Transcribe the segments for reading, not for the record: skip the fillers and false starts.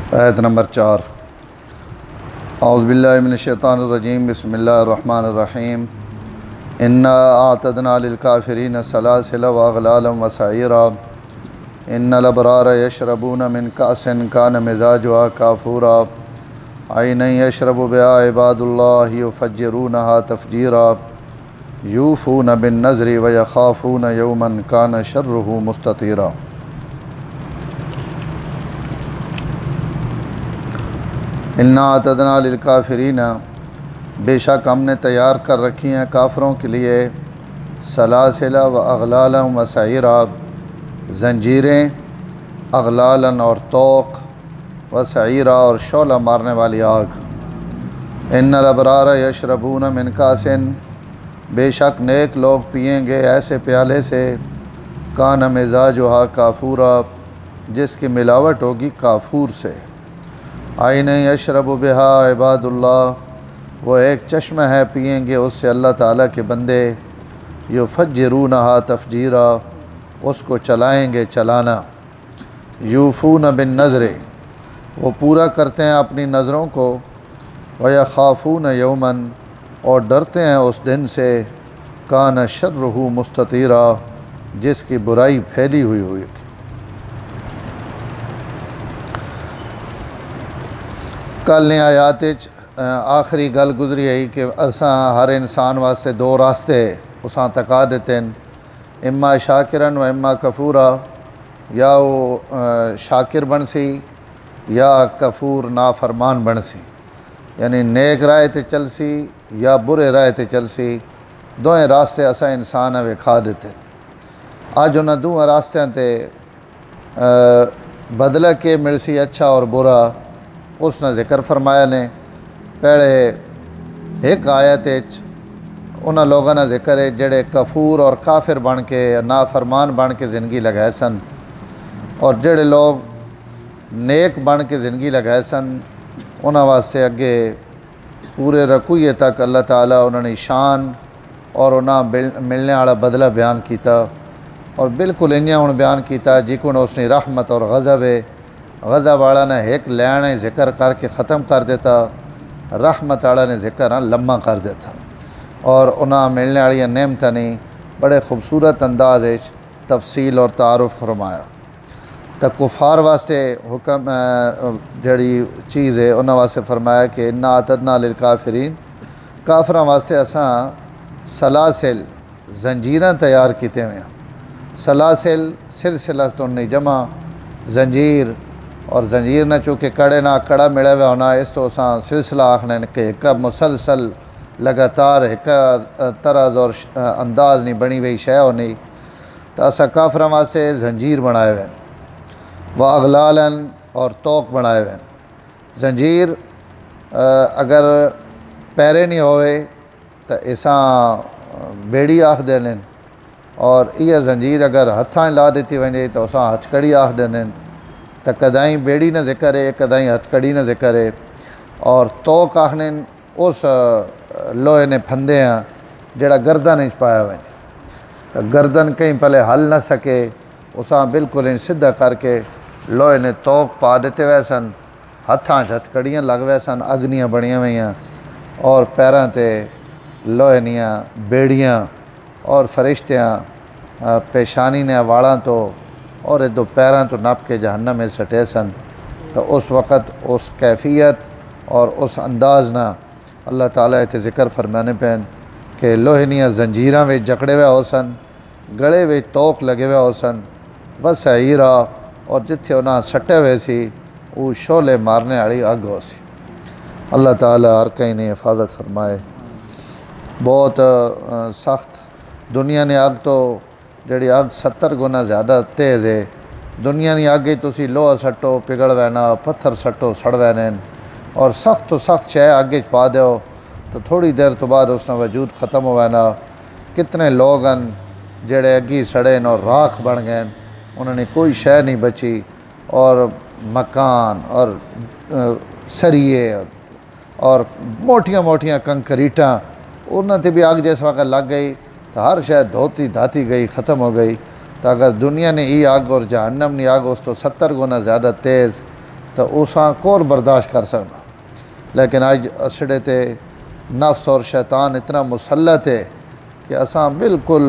आयत नंबर 4। औज़ुबिल्लाहि मिनश्शैतानिर्रजीम बिस्मिल्लाहिर्रहमानिर्रहीम। इन्ना आतदना लिलकाफ़िरीन सलासिला व अग़लालन व सईरा। इन्नल अबरार यशरबून मिन कासिन कान मिज़ाजुहा काफ़ूरा। ऐनन यशरबु बिहा इबादुल्लाहि युफ़ज्जिरूनहा तफ़जीरा। यूफ़ून बिन्नज़्रि व यख़ाफ़ून यौमन कान शर्रुहु मुस्ततीरा। इन्ना अतदना लिलकाफ़िरीन, बेशक हमने तैयार कर रखी हैं काफ़रों के लिए सलासिला व अग़लालन व सईरा, ज़ंजीरें, अग़लालन और तोक़, व सईरा और शोला मारने वाली आग। इन्नल अबरार यशरबून मिन कासिन, बेशक नेक लोग पिएंगे ऐसे प्याले से कान मिज़ाजुहा काफ़ूरा, जिसकी मिलावट होगी काफूर से। आइन यशरबु बिहा इबादुल्लाह, वो एक चश्मा है पिएंगे उससे अल्लाह ताला के बंदे। युफ़ज्जिरूनहा तफ़जीरा, उसको चलाएंगे चलाना। यूफ़ून बिन्नज़्रि, वो पूरा करते हैं अपनी नज़रों को। व यख़ाफ़ून यौमन, और डरते हैं उस दिन से कान शर्रुहु मुस्ततीरा, जिसकी बुराई फैली हुई हुई। कल ने आयात आखिरी गल गुजरी है कि असा हर इंसान वास्ते दो रास्ते उसा तका देते हैं, इम्मा शाकिरन व इम्मा कफूरा, या वो शाकिर बन सी या कफूर नाफरमान बन सी, यानी नेक राह ते चल सी या बुरे राह ते चल सी। दोएं रास्ते असा इंसान विखा देते। अज उन्होंने दोवें रास्त्यां ते बदला के मिल सी, अच्छा और बुरा, उसने जिक्र फरमाया ने। पहले एक आयत उन्होंने लोगों ने जिक्र है जेड़े कफूर और काफिर बन के नाफरमान बन के ज़िंदगी लगाए सन, और जेड़े लोग नेक बन के ज़िंदगी लगाए सन उन्होंने वास्ते अगे पूरे रकूए तक अल्लाह ताला उन्होंने शान और उन्हें मिलने वाला बदला बयान किया। और बिल्कुल इन्हें हूँ बयान किया जिकुण उसने रहमत और गज़ब है। गज़ब वाला ने एक लैन जिक्र करके ख़त्म कर देता, रहमत वाला ने जिक्र लम्मा कर देता, और उन्हें मिलने वाली नेमत ने बड़े खूबसूरत अंदाज तफसील और तारुफ फरमाया। तो कुफार वास्ते हुक्म जड़ी चीज़ है उन्होंने वास्ते फरमाया कि इन्ना अतदना लिलकाफ़िरीन, काफरां वास्ते असा सलासिल जंजीरां तैयार किते हुए। सलासिल सिलसिला तो नहीं जमा जंजीर, और जंजीर न चूँकि कड़े ना कड़ा मिले हुआ होना, इस तो असा सिलसिला आखने कि एक मुसलसल लगातार एक तरज और अंदाज नहीं बनी हुई शय होनी। तो असा काफरां वास्ते जंजीर बनाए हुए व अग़लालन और तोक़ बनाए हुए। जंजीर अगर पैरे नहीं होवे तो इसा बेड़ी आख देने, और यह जंजीर अगर हथां ला दी वजे तो असा हथकड़ी आख देने। तो कदाई बेड़ी न जिक्र है, कदाई हथकड़ी न जिक्र है। और तोक़ आखने उस लोहे ने फंदे हैं जड़ा गर्दन पाया हुआ, तो गर्दन कहीं पहले हल न सके उसा बिल्कुल इन सीधा करके लोहे ने तोक़ पा देते हुए सन। हथां हथकड़ियाँ लग हुए सन, अग्नियाँ बनिया हुई, और पैरों ते लोहे दियाँ बेड़ियाँ और फरिश्तियाँ पेशानी ने वालों तो और दो पैरों तो नप के जहन्नम में सटे सन। तो उस वक़्त उस कैफियत और उस अंदाज ना अल्लाह ताला इत्थे जिक्र फरमाने पैन कि लोहे दियां जंजीरां में जकड़े हुए हो सन, गले में तोक़ लगे हुए हो सन, व सईरा, और जिथे उन्हें सटे हुए सी वो शोले मारने वाली अग हो सी। अल्लाह ताला हर कहीं ने हिफाजत फरमाए। बहुत सख्त दुनिया ने अग तो जी अग 70 गुना ज़्यादा तेज़ है। दुनिया की अग तुसी लोहा सट्टो पिघल वैना, पत्थर सट्टो सड़ वैने, और सख्त तो सख्त शय अग पा दो तो थोड़ी देर तो बाद उसका वजूद ख़त्म हो वैना। कितने लोग हैं जेड़े अगी सड़े और राख बन गए, उन्होंने कोई शय नहीं बची, और मकान और सरिये और मोटियां मोटियां कंकरीटा उन्होंने भी अग जिस वक्त लग गई तो हर शय धोती धाती गई, ख़त्म हो गई। तो अगर दुनिया ने ये आग और जहन्नम ने आग उस तो 70 गुना ज़्यादा तेज़, तो उसां कोर बर्दाश्त कर सकना। लेकिन अज असड़े ते नफ्स और शैतान इतना मुसल्लत है कि असां बिल्कुल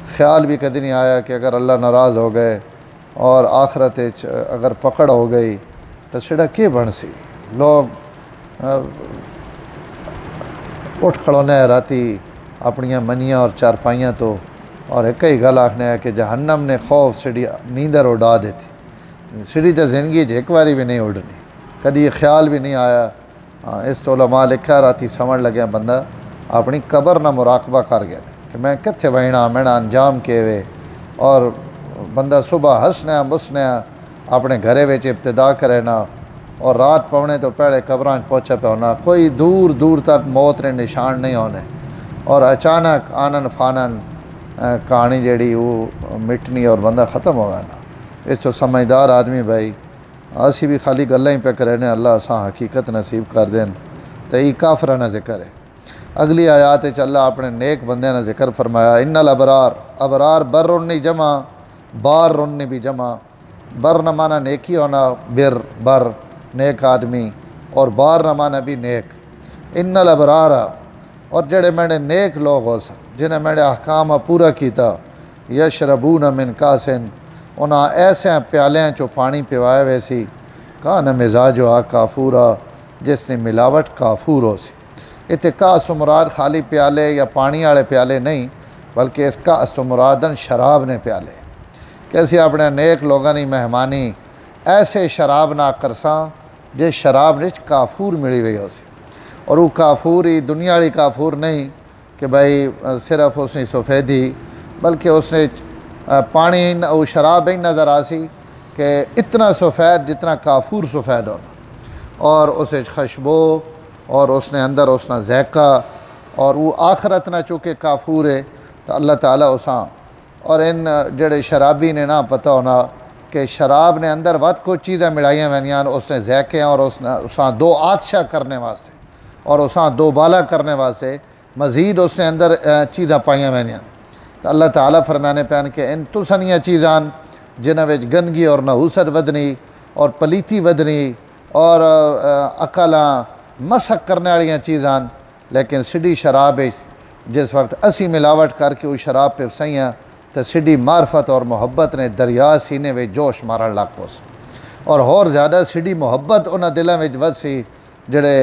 ख्याल भी कभी नहीं आया कि अगर अल्लाह नाराज़ हो गए और आखरत अगर पकड़ हो गई तो सिड़ा के बन सी। लोग उठ खड़ोने राती अपनिया मनियाँ और चारपाइयाँ तो और एक ही गल आखने है कि जहन्नम ने खौफ सिड़ी नींदर उड़ा देती। सिड़ी तो ज़िंदगी एक बारी भी नहीं उड़नी, कभी ये ख्याल भी नहीं आया। इस तो उलमा लिखा राती समझ लग्या बंदा अपनी कबर ना मुराकबा कर गया कि मैं कित्थे वहना मैंने अंजाम के वे। और बंदा सुबह हंसने मुसने अपने घरे में इब्तिदा करे ना और रात पवने तो पहले कबरां पहुँचा पे होना। कोई दूर दूर तक मौत ने निशान नहीं होने और अचानक आनन फानन कहानी जड़ी वो मिटनी और बंदा ख़त्म हो गया ना। इस तो समझदार आदमी भाई असी भी खाली गल्लां ही पे करे ने, अल्लाह असा हकीकत नसीब कर देन। तो ये काफरा ना जिक्र है। अगली आयात अल्लाह अपने नेक बंदे ने जिक्र फरमाया, इन्नल अबरार, अबरार बर्रुन्नी जमा बार रुन्नी भी जमा। बर न माना नेकी होना, बिर बर नेक आदमी, और बार न माना भी नेक। इन्नल अबरार, और जड़े मैंने नेक लोग हो सन जिन्हें मैंने अहकाम पूरा किया, यशरबून मिन कासिन, उन्हें ऐसे प्यालियाँ चो पानी पिवाए वैसी, का न मिजाज आ काफूरा, जिसने मिलावट काफूर हो सी। इतने कास मुराद खाली प्याले या पानी वाले प्याले नहीं, बल्कि इसका मुरादन शराब ने प्याले। कैसे अपने नेक लोगों की मेहमानी ऐसे शराब ना करसा जिस शराब ने काफूर मिली हुई हो सी। और वो काफूर ही दुनिया वाली काफूर नहीं कि भाई सिर्फ उसने सफ़ेदी, बल्कि उसने पानी वो शराब ही नज़र आ सी कि इतना सफ़ेद जितना काफूर सफ़ेद होना, और उसे खुशबू और उसने अंदर उसना ज़ैका, और वो आखरत ना चूँकि काफूर है तो अल्लाह ताला उसा। और इन जड़े शराबी ने ना पता होना कि शराब ने अंदर वत कुछ चीज़ें मिलाइया वैनियान, उसने ज़ैके और उसने उसा दो आतशा करने वास्ते और उसा दो बाला करने वास्ते मज़ीद उसने अंदर चीज़ा पाइया वैनियान। तो अल्लाह ताला फरमाने पैन के इन तुसनिया चीज़ान जिन्हों में गंदगी और नहूसत वधनी और पलीती वधनी और अकलां मसक करने वाली चीज़ान। लेकिन सिडी शराब जिस वक्त असी मिलावट करके वो शराब पे सही तो सिडी मार्फत और मुहब्बत ने दरिया सीने में जोश मारन लग पोस, और होर ज़्यादा सिडी मुहब्बत उन्होंने दिलों में वध सी जड़े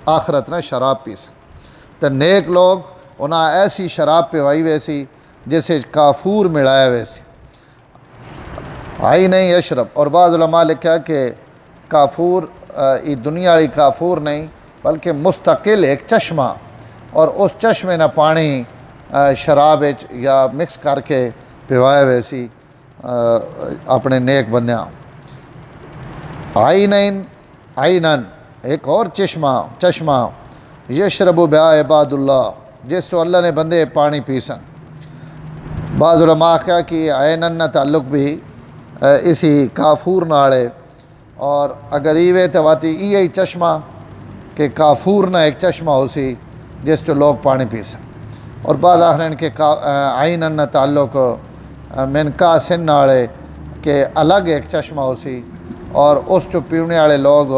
आखरत ने शराब पी सन। तो नेक लोग उन्हें ऐसी शराब पिवाई वैसी जिसे काफूर मिलाया वैसी, आई नहीं अशरफ। और बाद उलमा लिखा कि काफूर ये दुनिया वाली काफूर नहीं, बल्कि मुस्तकिल एक चश्मा, और उस चश्मे ने पानी शराब या मिक्स करके पिवाया वैसी अपने नेक बंदियाँ। आईनन एक और चश्मा यशरबु बिहा इबादुल्लाह, जिस तो अल्लाह ने बंदे पानी पीसन। बाज़ उलमा क्या कि आयनन ना ताल्लुक भी इसी काफूर नाल है। और अगर इवे तो वाती यही चश्मा कि काफूर ना एक चश्मा हो सी जिस तो लोग पानी पी सन। और बाद आखिर के आईनन ना ताल्लुक मिन कासिन नाल है कि अलग एक चश्मा हो सी, और उस चो पीने वाले लोग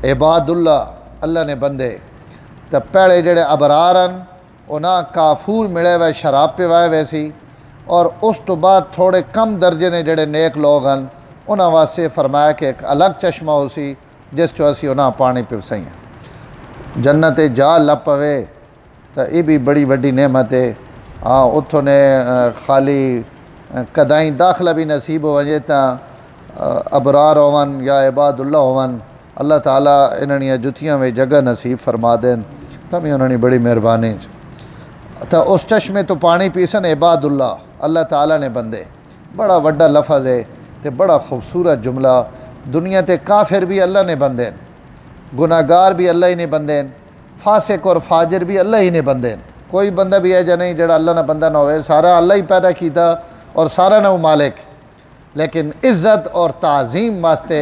इबादुल्लाह अल्लाह ने बंदे। तो पहले जड़े अबरारन उन्हें काफूर मिले हुए शराब पिवाए वैसी, और उस तो बाद थोड़े कम दर्जे ने जड़े नेक लोग हैं उन्होंने वास्ते फरमाया कि एक अलग चश्मा हो सी जिस चो असी उन्हें पानी पिव सही। जन्नत जा लप पवे तो ये भी बड़ी वड्डी नेमत है। हाँ उतों ने खाली कदाई दाखला भी नसीब हो वजे तो अबरार होवन या इबादुल्लाह होवन, अल्लाह ताला इन्होंने जुतियों में जगह नसीब फरमा देन, तभी उन्होंने बड़ी मेहरबानी। तो उस चश्मे तो पानी पीसन इबादुल्लाह अल्लाह ताला ने बंदे, बड़ा वड्डा लफज है तो बड़ा खूबसूरत जुमला। दुनिया ते काफिर भी अल्लाह ने बंदे, गुनाहगार भी अल्लाह ही ने बंदे, फासिक और फाजिर भी अल्लाह ही ने बंदे। कोई बंदा भी है नहीं जड़ा अल्लाह ने बंदा ना हो, सारा अल्लाह ही पैदा किया और सारा ना मालिक। लेकिन इज़्ज़त और ताज़ीम वास्ते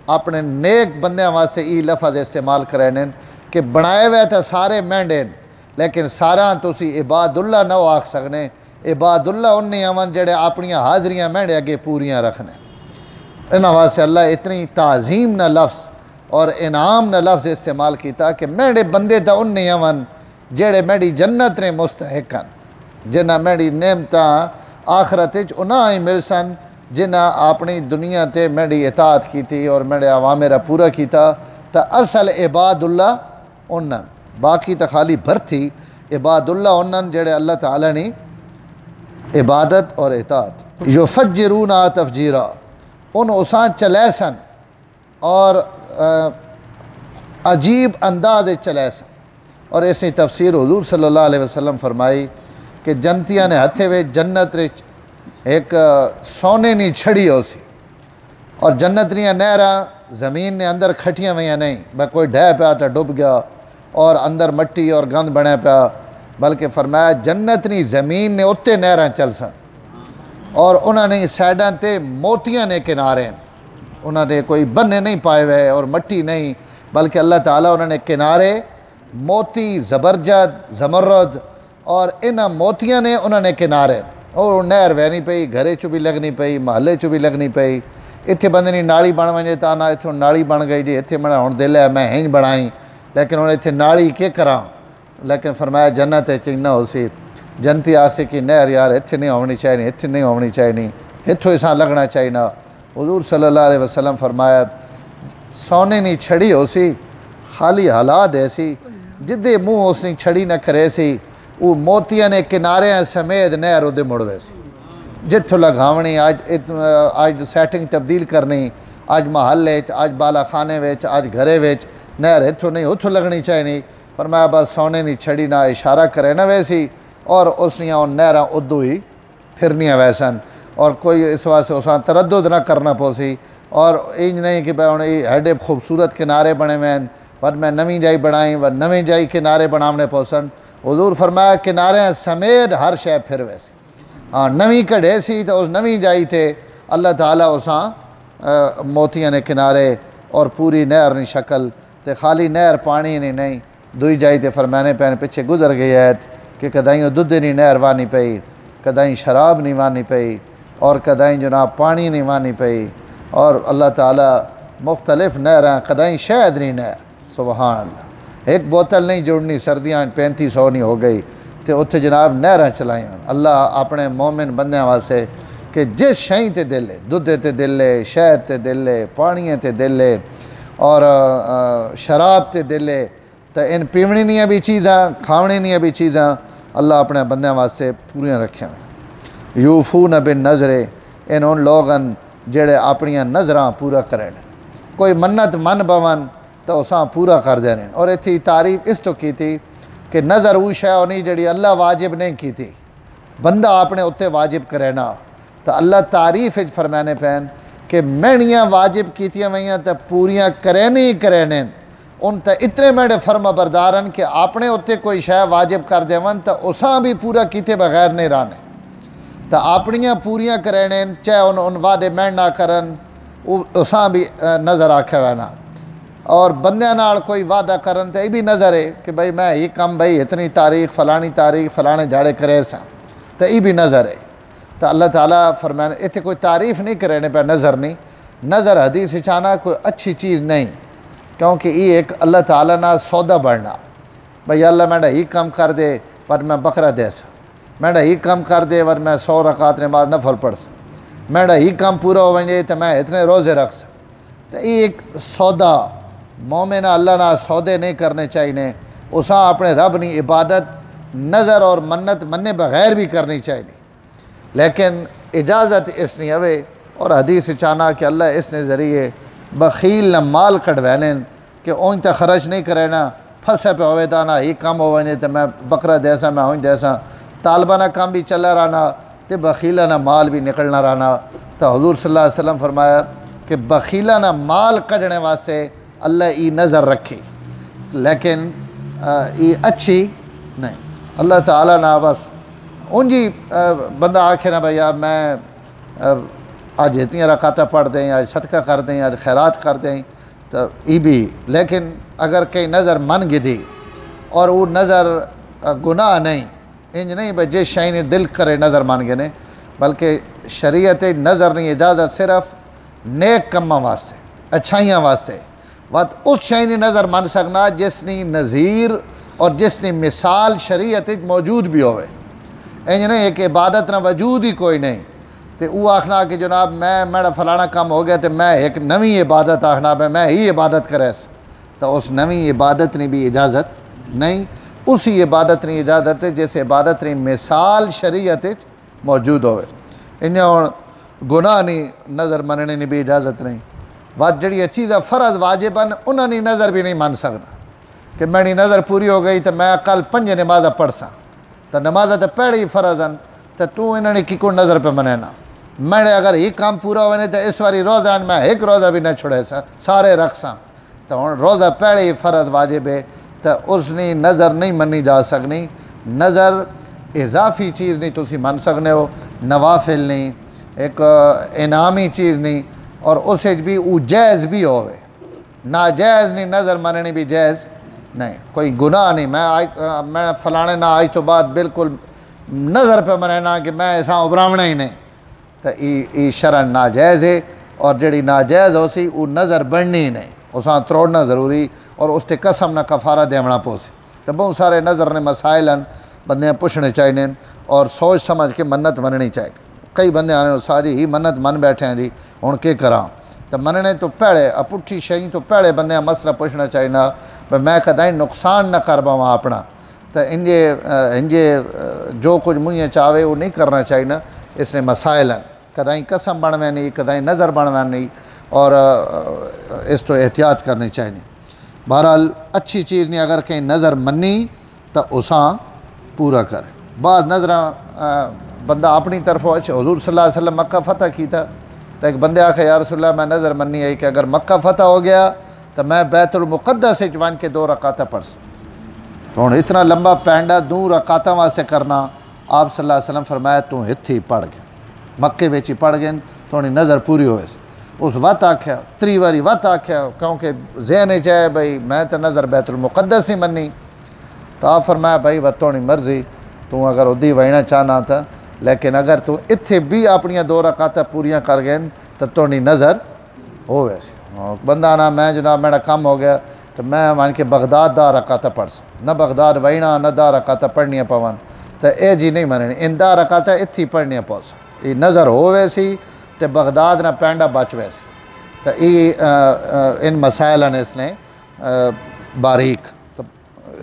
अपने नेक बंदियां वास्ते ये लफज इस्तेमाल करे ने कि बनाए हुए तो सारे मेंढे, लेकिन सारा तुसी इबादुल्लाह ना आख सकने। इबादुल्लाह उन्हें अवन जड़े अपन हाज़रियाँ मेंढे अगे पूरियां रखने। इन्हां वास्ते अल्लाह इतनी ताज़ीम न लफ्ज़ और इनाम न लफ्ज़ इस्तेमाल किया कि मेरे बंदे तो उन्ने अवन जेड़े मेरी जन्नत ने मुस्तहिक हैं, जिन्हें मेरी नेमत आखरत उन्हें ही मिल सन जिन्हें अपनी दुनिया ते मेरी इताअत की और मेरे अवामिर पूरा किया। तो असल इबादुल्ला उन्नन, बाकी तो खाली भरती इबादुल्ला उन्नन जेड़े अल्लाह ताला ने इबादत और इताअत। युफज्जिरून तफजीरा, उन उसा चले सन और अजीब अंदाज चले सन। और ऐसी तफसीर हुजूर सल्लल्लाहु अलैहि वसल्लम फरमाई कि जनतिया ने हथे वे जन्नत एक सोने नी छड़ी हो सी और जन्नत दियां नहरां ज़मीन ने अंदर खटियां हुई नहीं, ब कोई ढह पाया तो डुब गया और अंदर मट्टी और गंद बने पाया, बल्कि फरमाया जन्नत नी ज़मीन ने उत्ते नहरां चल सन और उन्होंने साइडां ते मोतियां ने किनारे, उन्होंने कोई बन्ने नहीं पाए हुए और मट्टी नहीं, बल्कि अल्लाह ताला उन्होंने किनारे मोती ज़बरजद ज़मरद और इन मोतियां ने उन्होंने किनारे। और नहर वहनी पई, घरे चो भी लगनी पई, महल्ले चो भी लगनी पई। इत्थे बंदे नी नाली बन वजे तो ना इत्थों नाली बन गई जी, इत्थे मैं हुण दिल है मैं इंज बनाई, लेकिन हुण इत्थे नाली के करां। लेकिन फरमाया जन्नत इन्ना हो सी, जनती आसे कि नहर यार इत्थे नहीं होनी चाहिए, इत्थे नहीं होनी चाहिए, इत्थों इसा लगना चाहिए ना। हुजूर सल्लल्लाहु अलैहि वसल्लम फरमाया सोने नी छड़ी हो सी, खाली हालात ऐसी जिदे मुँह उसने छड़ी न करे सी, वो मोतियां ने किनारे समेत नहर उदे मुड़ वैसी। जिथों लगावनी अज सैटिंग तब्दील करनी, अज महल्ले अज बाला खाने विच अज घरे विच नहर इत्थों नहीं उत्थों लगनी चाहिए। पर मैं बस सोने नी छड़ी ना इशारा करे ना वैसी और उसनियाँ नहरां उदू ही फिरनियाँ वैसन और कोई इस वास्ते उस तरद्दुद ना करना पोसी। और इंज नहीं कि भाई हम एडे खूबसूरत किनारे बने हुए हैं पर मैं नवी जाई बनाई व नवी जाई किनारे बनावने पोसन। हुजूर फरमाया किनारे समेत हर शय फिर वैसी। हाँ नवी कढ़े सी तो उस नवी जाई थे अल्लाह ताला उसा मोतियां ने किनारे और पूरी नहर नी शक्ल ते खाली नहर पानी नहीं दुई जाई ते फरमाने पैन पिछे गुजर गई है कि कदाई दुध नहीं नहर वानी पई, कदाई शराब नहीं वानी पई और कदाई जनाब पानी नहीं वानी पई और अल्लाह ताला मुख्तलिफ नहर कदाई शहद नहीं नहर। सुबहान अल्लाह, एक बोतल नहीं जुड़नी सर्दियाँ 3500 नहीं हो गई तो उत्थे जनाब नहर चलाई। अल्लाह अपने मोमिन बंदियां वास्ते कि जिस शई ते दिल है, दुधे ते दिल है, शहद ते दिल है, पानी ते दिल है और शराब ते दिल है, तो इन पीवनी दियाँ भी चीज़ां खावने दियां भी चीज़ां अल्लाह अपने बंदियां वास्ते पूरियां रखिया हुई। यूफून बिन नज़रे, इन उन लोगन जेड़े अपनियां नज़रां पूरा करें, कोई मन्नत मन बवन तो उसा पूरा कर देने। और इतनी तारीफ इस तो की थी कि नज़र वो शय होनी जी अल्लाह वाजिब नहीं की थी, बंदा अपने उत्ते वाजिब करे ना। तो अल्लाह तारीफ फरमाने पैन कि मैनियाँ वाजिब कीतियां वही तो पूरियां करेने ही करेने, उन तो इतने मेरे फर्मा बरदारन कि अपने उत्ते कोई शय वाजिब कर देवन तो उसा भी पूरा किते बगैर नहीं रहने। तो अपनियाँ पूरियां करेने चाहे उन वादे मैं ना करन उसा भी नज़र आखे हुआ ना। और बंदियां नाल कोई वादा करन तो यह भी नज़र है कि भाई मैं ये काम भाई इतनी तारीख फलाने जाड़े करे सा, तो यह भी नज़र है। तो अल्लाह ताला फरमाने इतने कोई तारीफ़ नहीं करे पे नज़र नहीं, नज़र हदीस चाना कोई अच्छी चीज़ नहीं, क्योंकि ये एक अल्लाह ताला ना सौदा बढ़ना। भाई अल्लाह मैंने ही कम कर दे पर मैं बकरा दे सा, मैंने ही कम कर दे पर मैं 100 रकात नमाज नफल पढ़ सा, मैंने ही कम पूरा हो वजे तो मैं इतने रोज़े रख सा। तो ये एक सौदा मोमिन अल्लाह ना सौदे नहीं करने चाहिए, उसा अपने रब की इबादत नज़र और मन्नत मन्ने बगैर भी करनी चाहिए। लेकिन इजाज़त इसने हवे और हदीस चाना कि अल्लाह इसने ज़रिए बखील न माल कढ़वैने कि उन तो खर्च नहीं करे ना, फंसे पे होवे तो ना ही कम हो वजे तो मैं बकरा देसा मैं उन देसा, तालबाना काम भी चला रहना तो बखीला ना माल भी निकलना रहना। तो हुजूर सल्लल्लाहु अलैहि वसल्लम फरमाया कि बखीला ना माल कढ़ने वास्ते अल्लाह ई नज़र रखे, लेकिन ये अच्छी नहीं। अल्लाह ताला ना बस उंजी बंदा आखे ना भैया मैं आज इतनी रकात पढ़ दें, आज सदका कर दें, आज खैरात कर दें, तो ये भी। लेकिन अगर कहीं नज़र मन गिधी और वो नज़र गुनाह नहीं, इंज नहीं भाई जिस शई ने दिल करे नज़र मान गए, बल्कि शरीयत नज़र नहीं इजाज़त सिर्फ नेक कम्मां वास्ते, अच्छाइयां वास्ते। वत उस शई की नज़र मन सकना जिसनी नज़ीर और जिसनी मिसाल शरीयत मौजूद भी होवे। इंज नहीं एक इबादत ना वजूद ही कोई नहीं तो वह आखना कि जनाब मेरा फलाना काम हो गया तो मैं एक नवी इबादत आखना मैं ही इबादत करे, तो उस नवी इबादत ने भी इजाज़त नहीं। उसी इबादत की इजाज़त है जिस इबादत की मिसाल शरीयत मौजूद होवे। इन्हें हुण गुनाह नहीं नज़र मनने की भी इजाज़त नहीं। वत जड़ी चीज़ा फ़र्ज वाजिबन उन्होंने नज़र भी नहीं मन सकना कि मेरी नज़र पूरी हो गई तो मैं कल 5 नमाज़ा पढ़ सा, तो नमाज़ा तो पहले ही फ़र्ज हैं, तो तू इन्होंने की को नज़र पे मनाना। मैंने अगर ये काम पूरा होने तो इस बारी रोज़ा मैं एक रोज़ा भी न छुड़े सा, सारे रख सा, तो हुण रोज़ा पहले ही फ़र्ज वाजिब है, तो उसकी नज़र नहीं मनी जा सकनी। नज़र इजाफी चीज़ नहीं तुसी मन सकने हो, नवाफिल नहीं, एक इनामी चीज़ नहीं, और उस भी वो जायज़ भी होवे, नाजायज़ नहीं नज़र मननी भी जायज़ नहीं। कोई गुनाह नहीं मैं फलाने ना आज तो बाद बिल्कुल नज़र पे मनाना कि मैं ऐसा उबरावना ही नहीं, तो ये शरन नाजायज़ है। और जड़ी नाजायज़ हो सी वो नज़र बननी ही नहीं, उसा त्रोड़ना ज़रूरी और उसते कसम ना कफारा देवना पोसे। तो बहुत सारे नज़र ने मसाइल बंदे पुछने चाहिए और सोच समझ के मन्नत मननी चाहिए। कई बंदे आने सारी ही मन्नत मन बैठे हैं जी हुण के करा, तो मनने तो पहले अपुठी शई तो पहले बंदे मसला पुछना चाहिए भाई मैं कदाई नुकसान न कर पावा अपना, तो इंजे जो कुछ मुझे चाहे वो नहीं करना चाहिए। इसने मसाइल हैं कदाई कसम बनवे नहीं, कदाई नज़र बनवे नहीं, और इस तो एहतियात करनी चाहिए। बहरहाल अच्छी चीज़ नहीं अगर कहीं नज़र मनी तो उसा पूरा करे। बाद नज़र बंदा अपनी तरफों अच्छे हुजूर सल्लल्लाहु अलैहि वसल्लम मक्का फ़तह किया, तो एक बंदे आखे या रसूलल्लाह मैं नज़र मनी है कि अगर मक्का फ़तह हो गया तो मैं बैतुल मुक़द्दस वन के 2 रकात पढ़ सा। तो हुण इतना लंबा पैंडा 2 रकातों वास्ते करना, आप सल्लल्लाहु अलैहि वसल्लम फरमाया तू इत्थे ही पढ़ गया, मक्के विच ही पढ़ गए तो नज़र पूरी होवे। उस वत आख्या 3 बारी वत आख्या क्योंकि ज़हन चाहे भाई मैं तो नज़र बैतुल मुक़द्दस ही मनी, तो आप फरमाया भाई वत थोड़ी मर्जी तू अगर उदी वहना चाहना था, लेकिन अगर तू इत्थे भी अपनिया 2 रकात पूरियां कर गए तो थोड़ी नज़र हो वैसे। बंदा ना मैं जनाब मेरा काम हो गया तो मैं मान के बगदाद 10 रकात पढ़ सा, न बगदाद वहना न 10 रकात पढ़निया पवन, तो यह जी नहीं मननी इन 10 रकात इत्थे पढ़निया पौ सा। ये नज़र हो वैसी तो बगदाद ना पैंडा बच वैसे। तो ये इन मसाइल ने इसने बारीक तो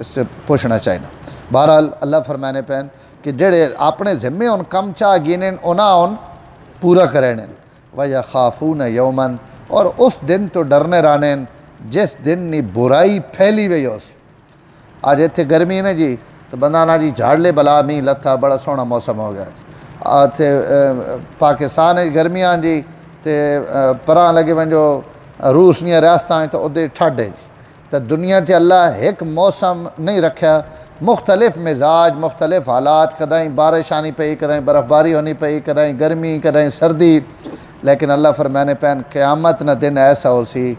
इससे पूछना चाहिए। बहरहाल अल्लाह फरमाने पैन कि जेड़े अपने ज़िम्मे उन कम चाह गिने उन पूरा करें। वह खाफून यौमन और उस दिन तो डरने रहने जिस दिन नी बुराई फैली हुई हो सी। आज इतने गर्मी है ना जी, तो बंदा ना जी झाड़ ले बला मीह लथा बड़ा सोहना मौसम हो गया। इतने पाकिस्तान गर्मियां जी तो परा लगे वंजो रूस दी रियासतां तो उदे ठंड है जी। तो दुनिया ते अल्लाह एक मौसम नहीं रखा, मुख्तलिफ मिजाज मुख्तलिफ हालात, कदाई बारिश आनी पई, कदाई बर्फ़बारी होनी पई, कदाई गर्मी कदाई सर्दी, लेकिन अल्लाह फरमाने पैन क़यामत न दिन ऐसा हो सी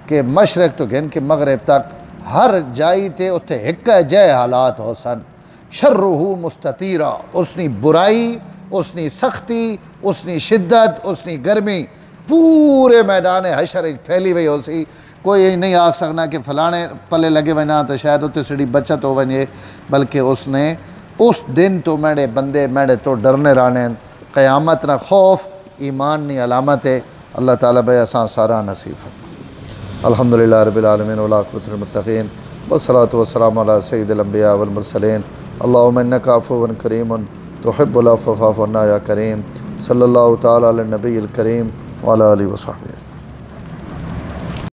कि मशरक़ तो घिन के मगरब तक हर जाई ते उत्थे एक जय हालात हो सन। शर्रुहु मुस्ततीरा, उसनी बुराई उसनी सख्ती उसनी शिद्दत उसनी गर्मी पूरे मैदान हशर फैली हुई हो सी। कोई यही नहीं आख सकना कि फलाने पले लगे वना तो शायद उत्ते सड़ी बचत हो वने, बल्कि उसने उस दिन तो मेरे बंदे मेरे तो डरने रहने। क़यामत ना खौफ ईमान नी अलामत है। अल्लाह ताला भाई असां सारा नसीब है। अल्हम्दुलिल्लाह रब्बिल आलमीन वल आक़िबतुल मुत्तक़ीन वस्सलातु वस्सलामु अला सय्यिदिल अंबिया वल मुरसलीन अल्लाहुम्मा इन्नका अफ़ुव्वुन करीमुन तुहिब्बुल अफ़्व फ़अफ़ु अन्ना या करीम। सल्लल्लाहु तआला अला नबिय्यिल करीम व अला आलिहि व सहबिहि।